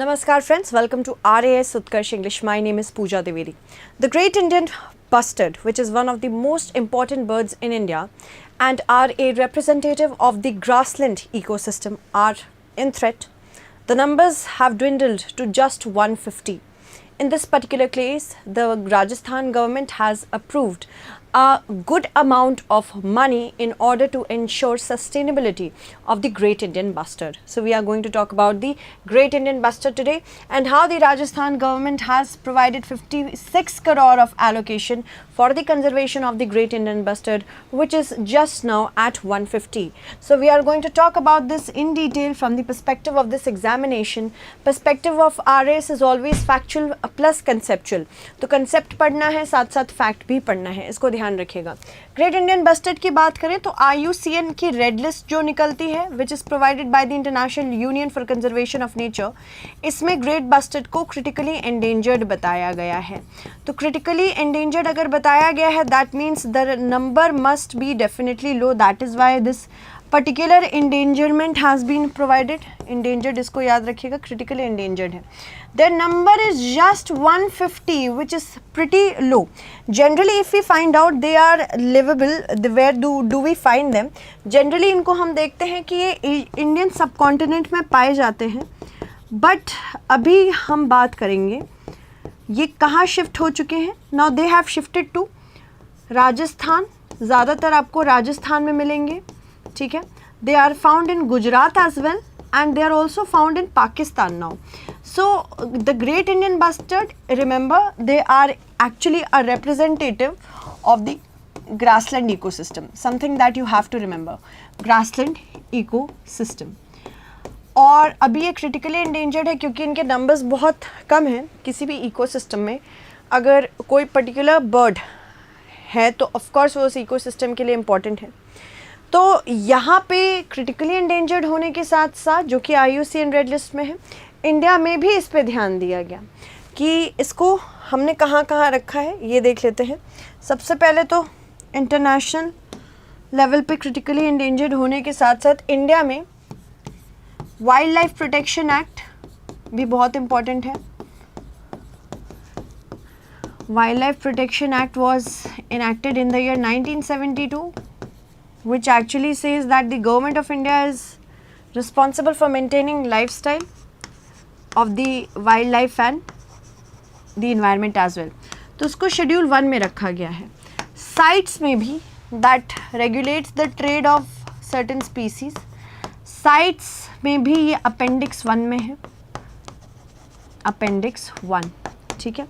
Namaskar friends, welcome to RAS Utkarsh English. My name is Pooja Deveri. The Great Indian Bustard, which is one of the most important birds in India and are a representative of the grassland ecosystem, are in threat. The numbers have dwindled to just 150. In this particular case, the Rajasthan government has approved a good amount of money in order to ensure sustainability of the Great Indian Bustard. So we are going to talk about the Great Indian Bustard today and how the Rajasthan government has provided 56 crore of allocation for the conservation of the Great Indian Bustard, which is just now at 150. So we are going to talk about this in detail from the perspective of this examination. Perspective of RAS is always factual plus conceptual. तो concept पढ़ना है, साथ साथ fact भी पढ़ना है, इसको ध्यान रखिएगा. ग्रेट इंडियन बस्टर्ड की बात करें तो IUCN की रेड लिस्ट जो निकलती है, which is provided by the international union for conservation of nature, इसमें ग्रेट बस्टर्ड को क्रिटिकली एंडेंजर्ड बताया गया है. तो क्रिटिकली एंडेंजर्ड अगर बताया गया है, that means the number must be definitely low. That is why this particular endangerment has been provided. Endangered इसको याद रखिएगा, क्रिटिकली इंडेंजर्ड है. Their number is just 150, which is pretty low. Generally, if we find out they are livable, where do we find them? Generally, इनको हम देखते हैं कि ये इंडियन सब कॉन्टिनेंट में पाए जाते हैं. बट अभी हम बात करेंगे ये कहाँ शिफ्ट हो चुके हैं. Now they have shifted to Rajasthan. ज़्यादातर आपको राजस्थान में मिलेंगे, ठीक है. They are found in Gujarat as well and they are also found in Pakistan now. So the Great Indian Bustard, remember, they are actually a representative of the grassland ecosystem, something that you have to remember, grassland ecosystem. और अभी ये critically endangered है क्योंकि इनके numbers बहुत कम हैं. किसी भी ecosystem में अगर कोई particular bird है तो of course वो उस ecosystem के लिए important है. तो यहाँ पे क्रिटिकली एंडेंजर्ड होने के साथ साथ, जो कि IUCN रेड लिस्ट में है, इंडिया में भी इस पे ध्यान दिया गया कि इसको हमने कहाँ कहाँ रखा है, ये देख लेते हैं. सबसे पहले तो इंटरनेशनल लेवल पे क्रिटिकली एंडेंजर्ड होने के साथ साथ इंडिया में वाइल्ड लाइफ प्रोटेक्शन एक्ट भी बहुत इम्पॉर्टेंट है. Wild life protection act was enacted in the year 1972, which actually says that the government of India is responsible for maintaining lifestyle of the wildlife and the environment as well. तो उसको schedule 1 में रखा गया है. Sites में भी that regulates the trade of certain species. Sites में भी ये अपेंडिक्स 1 में है, अपेंडिक्स 1, ठीक है.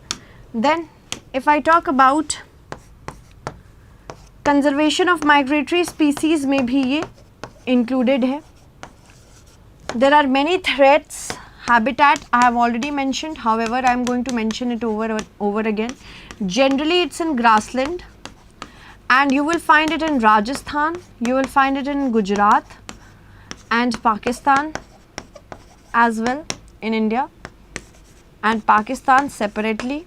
Then if I talk about conservation of migratory species में भी ये इंक्लूडेड है. There are many threats. Habitat I have already mentioned, however I am going to mention it over again. Generally it's in grassland and you will find it in Rajasthan, you will find it in Gujarat and Pakistan as well, in India and Pakistan separately.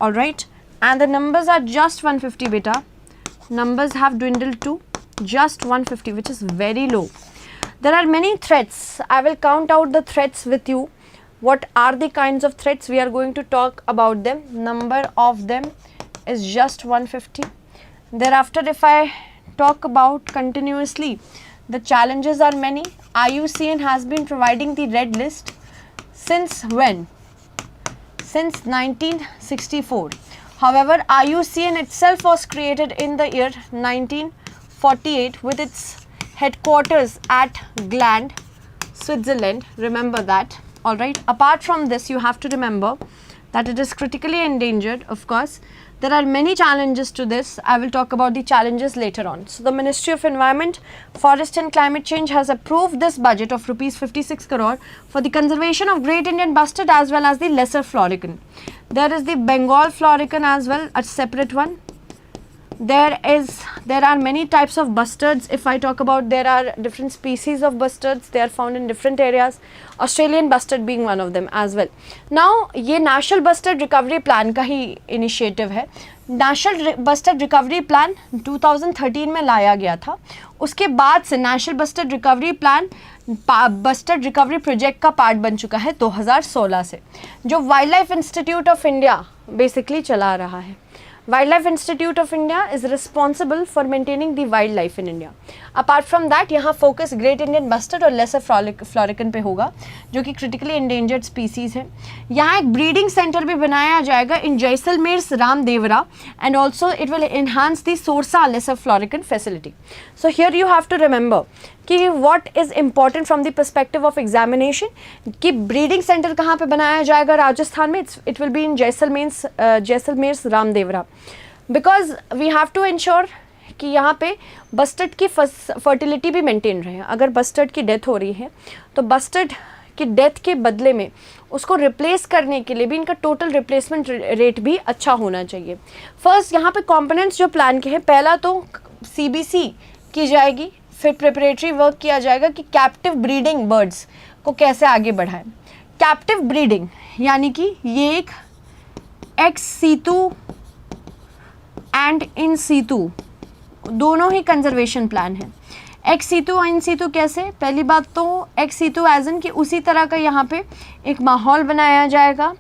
All right. And the numbers are just 150 beta. Numbers have dwindled to just 150, which is very low. There are many threats. I will count out the threats with you. What are the kinds of threats? We are going to talk about them. Number of them is just 150. Thereafter, if I talk about continuously, the challenges are many. IUCN has been providing the red list since when? Since 1964. However, IUCN itself was created in the year 1948 with its headquarters at Gland, Switzerland. Remember that. Alright. Apart from this, you have to remember that it is critically endangered, of course. There are many challenges to this. I will talk about the challenges later on. So, the Ministry of Environment, Forest and Climate Change has approved this budget of rupees 56 crore for the conservation of Great Indian Bustard as well as the lesser florican. There is the Bengal florican as well, a separate one. There are many types of bustards. If I talk about, there are different species of bustards. They are found in different areas. Australian bustard being one of them as well. Now, ये National Bustard Recovery Plan का ही initiative है. National bustard recovery plan 2013 में लाया गया था. उसके बाद से national bustard recovery plan bustard recovery project का पार्ट बन चुका है 2016 से, जो wild life institute of India basically चला रहा है। Wildlife Institute of India is responsible for maintaining the wildlife in India. Apart from that, यहाँ फोकस ग्रेट इंडियन बस्टर्ड और लेसर फ्लोरिकन पे होगा, जो कि क्रिटिकली इंडेंजर्ड स्पीसीज है। यहाँ एक ब्रीडिंग सेंटर भी बनाया जाएगा in Jaisalmer Ramdevra, and also it will enhance the सोरसा lesser florican facility. So here you have to remember कि what is important from the perspective of examination, कि ब्रीडिंग सेंटर कहाँ पे बनाया जाएगा राजस्थान में, it will be in Jaisalmer Ramdevra, because we have to ensure कि यहाँ पे बस्टर्ड की फर्टिलिटी भी मेंटेन रहे। अगर बस्टर्ड की डेथ हो रही है तो बस्टर्ड की डेथ के बदले में उसको रिप्लेस करने के लिए भी इनका टोटल रिप्लेसमेंट रेट भी अच्छा होना चाहिए। फर्स्ट यहाँ पे कंपोनेंट्स जो प्लान के हैं, पहला तो CBC की जाएगी, फिर प्रिपरेटरी वर्क किया जाएगा कि कैप्टिव ब्रीडिंग बर्ड्स को कैसे आगे बढ़ाएं। कैप्टिव ब्रीडिंग यानी कि ये एक x Situ and in Situ दोनों ही कंजर्वेशन प्लान है। एक्स सीतू और इन सीतू कैसे? पहली बात तो एक्स सीतू एज इन कि उसी तरह का यहाँ पे एक माहौल बनाया जाएगा,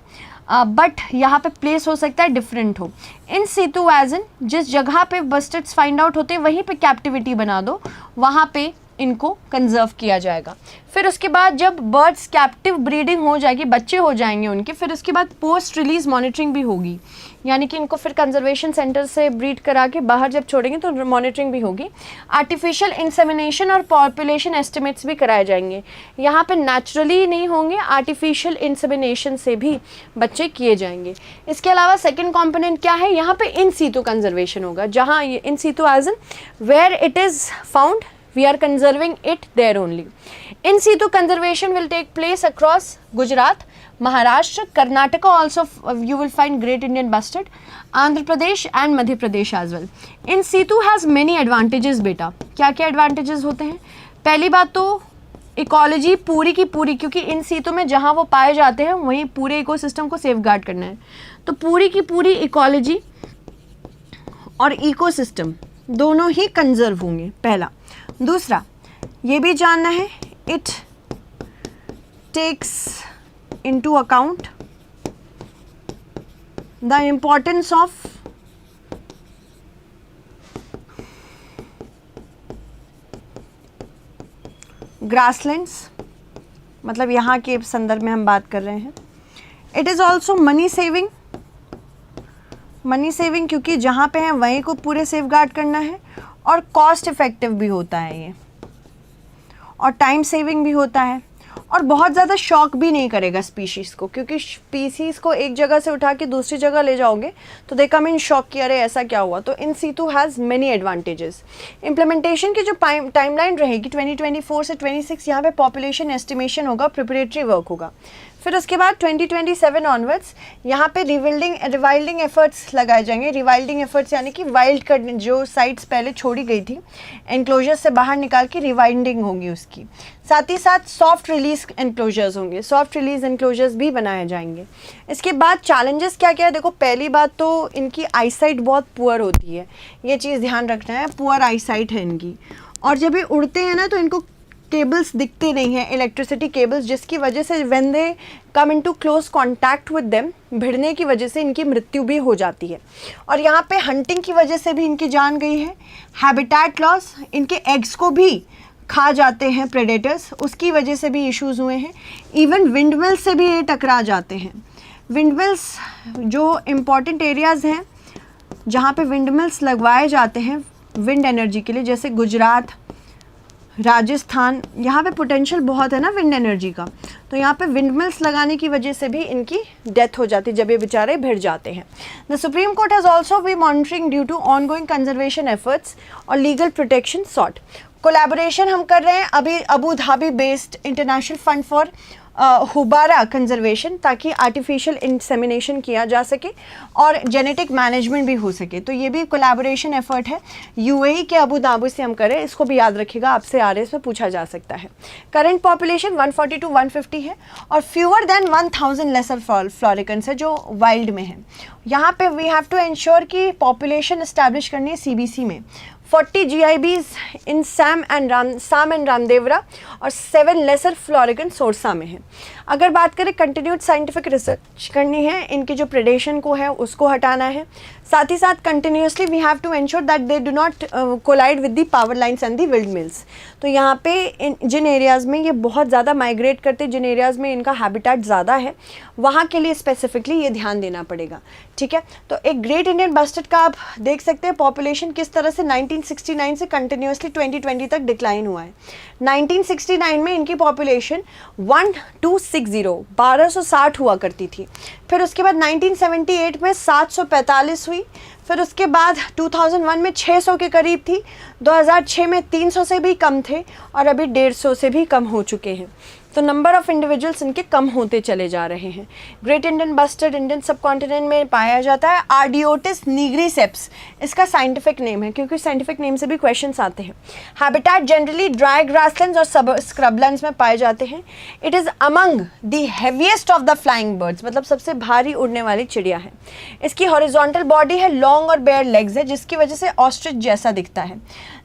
बट यहाँ पे प्लेस हो सकता है डिफरेंट हो। इन सीतू एज इन जिस जगह पे बस्टर्ड्स फाइंड आउट होते हैं वहीं पे कैप्टिविटी बना दो, वहाँ पे इनको कंजर्व किया जाएगा। फिर उसके बाद जब बर्ड्स कैप्टिव ब्रीडिंग हो जाएगी, बच्चे हो जाएंगे उनके, फिर उसके बाद पोस्ट रिलीज मॉनिटरिंग भी होगी, यानी कि इनको फिर कंजर्वेशन सेंटर से ब्रीड करा के बाहर जब छोड़ेंगे तो मॉनिटरिंग भी होगी। आर्टिफिशियल इंसेमिनेशन और पॉपुलेशन एस्टिमेट्स भी कराए जाएंगे। यहाँ पे नेचुरली नहीं होंगे, आर्टिफिशियल इंसेमिनेशन से भी बच्चे किए जाएंगे। इसके अलावा सेकेंड कॉम्पोनेंट क्या है, यहाँ पे इन सीतू कंजर्वेशन होगा, जहाँ in situ as in where it is found we are conserving it there only. In situ conservation will take place across Gujarat, Maharashtra, Karnataka also you will find great Indian bustard, Andhra Pradesh and Madhya Pradesh as well. In situ has many advantages बेटा। क्या क्या advantages होते हैं? पहली बात तो ecology पूरी की पूरी, क्योंकि इन सीतू में जहाँ वो पाए जाते हैं वहीं पूरे इकोसिस्टम को सेफगार्ड करना है, तो पूरी की पूरी इकोलॉजी और इकोसिस्टम दोनों ही कंजर्व होंगे, पहला। दूसरा ये भी जानना है, it takes into account the importance of grasslands, मतलब यहाँ के संदर्भ में हम बात कर रहे हैं। It is also money saving, money saving क्योंकि जहाँ पे हैं वहीं को पूरे सेफगार्ड करना है, और कॉस्ट इफ़ेक्टिव भी होता है ये, और टाइम सेविंग भी होता है, और बहुत ज़्यादा शॉक भी नहीं करेगा स्पीशीज़ को, क्योंकि स्पीसीज़ को एक जगह से उठा के दूसरी जगह ले जाओगे तो दे कम इन शॉक कि अरे ऐसा क्या हुआ। तो in situ has many advantages. Implementation की जो टाइमलाइन रहेगी 2024 से 26, यहाँ पे पॉपुलेशन एस्टिमेशन होगा, प्रिपरेटरी वर्क होगा। फिर उसके बाद 2027 ऑनवर्ड्स यहाँ पे रिवाइल्डिंग एफर्ट्स लगाए जाएंगे। रिवाइल्डिंग एफर्ट्स यानी कि वाइल्ड करने, जो साइट्स पहले छोड़ी गई थी एनक्लोजर से बाहर निकाल के रिवाइल्डिंग होगी उसकी। साथ ही साथ सॉफ्ट रिलीज एनक्लोजर्स होंगे, सॉफ्ट रिलीज एनक्लोजर्स भी बनाए जाएंगे। इसके बाद चैलेंजेस क्या क्या है, देखो पहली बात तो इनकी आईसाइट बहुत पुअर होती है, ये चीज़ ध्यान रखना है, पुअर आईसाइट है इनकी। और जब ये उड़ते हैं ना तो इनको केबल्स दिखते नहीं हैं, इलेक्ट्रिसिटी केबल्स, जिसकी वजह से when they come into close contact with them, भिड़ने की वजह से इनकी मृत्यु भी हो जाती है। और यहाँ पे हंटिंग की वजह से भी इनकी जान गई है। हैबिटेट लॉस, इनके एग्स को भी खा जाते हैं प्रेडेटर्स, उसकी वजह से भी इश्यूज़ हुए हैं। इवन विंडमिल से भी ये टकरा जाते हैं। विंडमिल्स जो इम्पॉर्टेंट एरियाज़ हैं जहाँ पे विंडमिल्स लगवाए जाते हैं विंड एनर्जी के लिए, जैसे गुजरात, राजस्थान, यहाँ पे पोटेंशियल बहुत है ना विंड एनर्जी का, तो यहाँ पे विंडमिल्स लगाने की वजह से भी इनकी डेथ हो जाती है जब ये बेचारे भिड़ जाते हैं। The supreme court has also be monitoring due to ongoing conservation efforts और लीगल प्रोटेक्शन सॉट। कोलैबोरेशन हम कर रहे हैं अभी Abu Dhabi based international fund for houbara conservation, ताकि आर्टिफिशियल इंसेमिनेशन किया जा सके और जेनेटिक मैनेजमेंट भी हो सके। तो ये भी कोलैबोरेशन एफर्ट है, यूएई के अबू धाबी से हम करें, इसको भी याद रखिएगा, आपसे आरएस में पूछा जा सकता है। करंट पॉपुलेशन 140 to 150 है, और फ्यूअर देन 1000 लेसर फ्लोरिकन्स है जो वाइल्ड में है। यहाँ पे वी हैव टू इंश्योर कि पॉपुलेशन इस्टेब्लिश करनी है सीबीसी में। 40 GIBs इन साम एंड रामदेवरा और 7 लेसर फ्लोरिगन सोरसा में है। अगर बात करें कंटिन्यूड साइंटिफिक रिसर्च करनी है, इनकी जो प्रेडेशन को है उसको हटाना है, साथ ही साथ continuously we have to ensure that they do not collide with the power lines and the wind mills. तो यहाँ पे जिन एरियाज़ में ये बहुत ज़्यादा माइग्रेट करते, जिन एरियाज़ में इनका हैबिटेट ज़्यादा है, वहाँ के लिए स्पेसिफिकली ये ध्यान देना पड़ेगा। ठीक है, तो एक ग्रेट इंडियन बस्टर्ड का आप देख सकते हैं पॉपुलेशन किस तरह से 1969 से कंटिन्यूसली 2020 तक डिक्लाइन हुआ है। 1969 में इनकी पॉपुलेशन 1260 हुआ करती थी, फिर उसके बाद 1978 में 745 हुई, फिर उसके बाद 2001 में 600 के करीब थी, 2006 में 300 से भी कम थे और अभी 150 से भी कम हो चुके हैं। तो नंबर ऑफ़ इंडिविजुअल्स इनके कम होते चले जा रहे हैं। ग्रेट इंडियन बस्टर्ड इंडियन सब कॉन्टिनेंट में पाया जाता है। आर्डियोटिस निग्रिसेप्स इसका साइंटिफिक नेम है, क्योंकि साइंटिफिक नेम से भी क्वेश्चंस आते हैं। हैबिटेट जनरली ड्राई ग्रासलैंड्स और स्क्रबलैंड्स में पाए जाते हैं। It is among the heaviest of the flying birds, मतलब सबसे भारी उड़ने वाली चिड़िया है। इसकी हॉरिजॉन्टल बॉडी है, लॉन्ग और बेयर लेग्स है, जिसकी वजह से ऑस्ट्रिच जैसा दिखता है।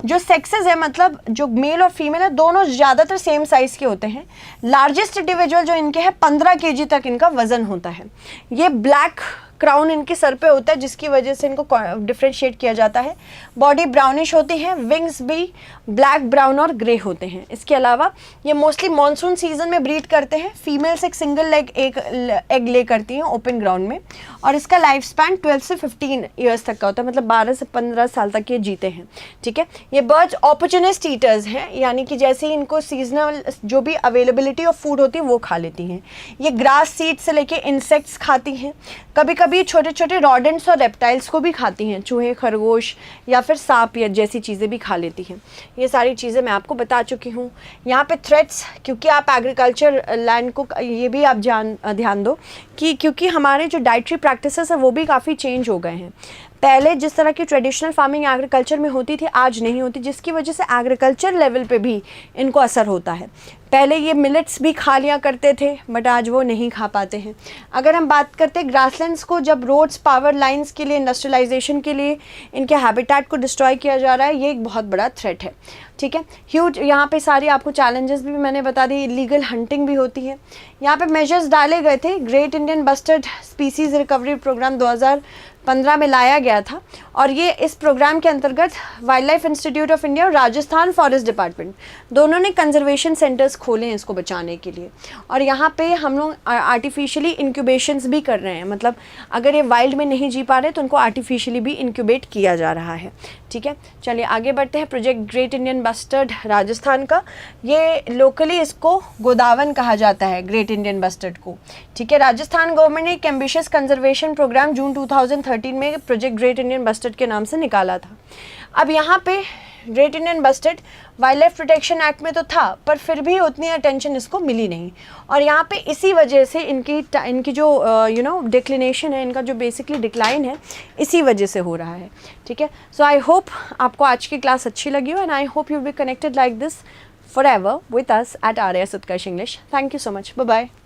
जो सेक्सेस है, मतलब जो मेल और फीमेल है, दोनों ज़्यादातर सेम साइज़ के होते हैं। लार्जेस्ट इंडिविजुअल जो इनके हैं 15 kg तक इनका वजन होता है। ये ब्लैक क्राउन इनके सर पे होता है, जिसकी वजह से इनको डिफ्रेंशिएट किया जाता है। बॉडी ब्राउनिश होती है, विंग्स भी ब्लैक, ब्राउन और ग्रे होते हैं। इसके अलावा ये मोस्टली मॉनसून सीजन में ब्रीड करते हैं। फीमेल्स एक सिंगल एक एग ले करती हैं ओपन ग्राउंड में, और इसका लाइफ स्पैन 12 से 15 ईयर्स तक का होता है, मतलब 12 से 15 साल तक ये जीते हैं। ठीक है, ये बर्ड्स ऑपर्चुनिस्ट ईटर्स हैं, यानी कि जैसे ही इनको सीजनल जो भी अवेलेबिलिटी ऑफ फूड होती है वो खा लेती हैं। ये ग्रास सीड से लेके इंसेक्ट्स खाती हैं, कभी कभी छोटे छोटे रॉडेंट्स और रेप्टाइल्स को भी खाती हैं, चूहे, खरगोश या फिर सांप या जैसी चीज़ें भी खा लेती हैं। ये सारी चीज़ें मैं आपको बता चुकी हूँ। यहाँ पे थ्रेट्स, क्योंकि आप एग्रीकल्चर लैंड को ये भी आप ध्यान दो कि क्योंकि हमारे जो डाइटरी प्रैक्टिसेस है वो भी काफ़ी चेंज हो गए हैं। पहले जिस तरह की ट्रेडिशनल फार्मिंग एग्रीकल्चर में होती थी, आज नहीं होती, जिसकी वजह से एग्रीकल्चर लेवल पे भी इनको असर होता है। पहले ये मिलेट्स भी खा लिया करते थे, बट आज वो नहीं खा पाते हैं। अगर हम बात करते हैं ग्रासलैंड्स को, जब रोड्स, पावर लाइंस के लिए, इंडस्ट्रियलाइजेशन के लिए इनके हैबिटेट को डिस्ट्रॉय किया जा रहा है, ये एक बहुत बड़ा थ्रेट है। ठीक है, ह्यूज यहाँ पे सारी आपको चैलेंजेस भी मैंने बता दी। इलीगल हंटिंग भी होती है। यहाँ पे मेजर्स डाले गए थे। Great Indian bustard species recovery programme 2015 में लाया गया था, और ये इस प्रोग्राम के अंतर्गत wild life institute of India और राजस्थान फॉरेस्ट डिपार्टमेंट दोनों ने कंजर्वेशन सेंटर्स खोले हैं इसको बचाने के लिए। और यहाँ पे हम लोग आर्टिफिशियली इंक्यूबेशंस भी कर रहे हैं, मतलब अगर ये वाइल्ड में नहीं जी पा रहे तो उनको आर्टिफिशियली भी इंक्यूबेट किया जा रहा है। ठीक है, चलिए आगे बढ़ते हैं। Project great Indian bustard Rajasthan का, ये लोकली इसको गोदावन कहा जाता है, ग्रेट इंडियन बस्टर्ड को। ठीक है, राजस्थान गवर्नमेंट ने एक एम्बिशियस कंजर्वेशन प्रोग्राम जून 2013 में प्रोजेक्ट ग्रेट इंडियन बस्टर्ड के नाम से निकाला था। अब यहाँ पे great Indian bustard wild life protection act में तो था, पर फिर भी उतनी अटेंशन इसको मिली नहीं, और यहाँ पे इसी वजह से इनकी जो डिक्लिनेशन है, इनका जो बेसिकली डिक्लाइन है, इसी वजह से हो रहा है। ठीक है, सो आई होप आपको आज की क्लास अच्छी लगी हो, and I hope you be connected like this forever with us at RAS Utkarsh English. Thank you so much. Bye-bye.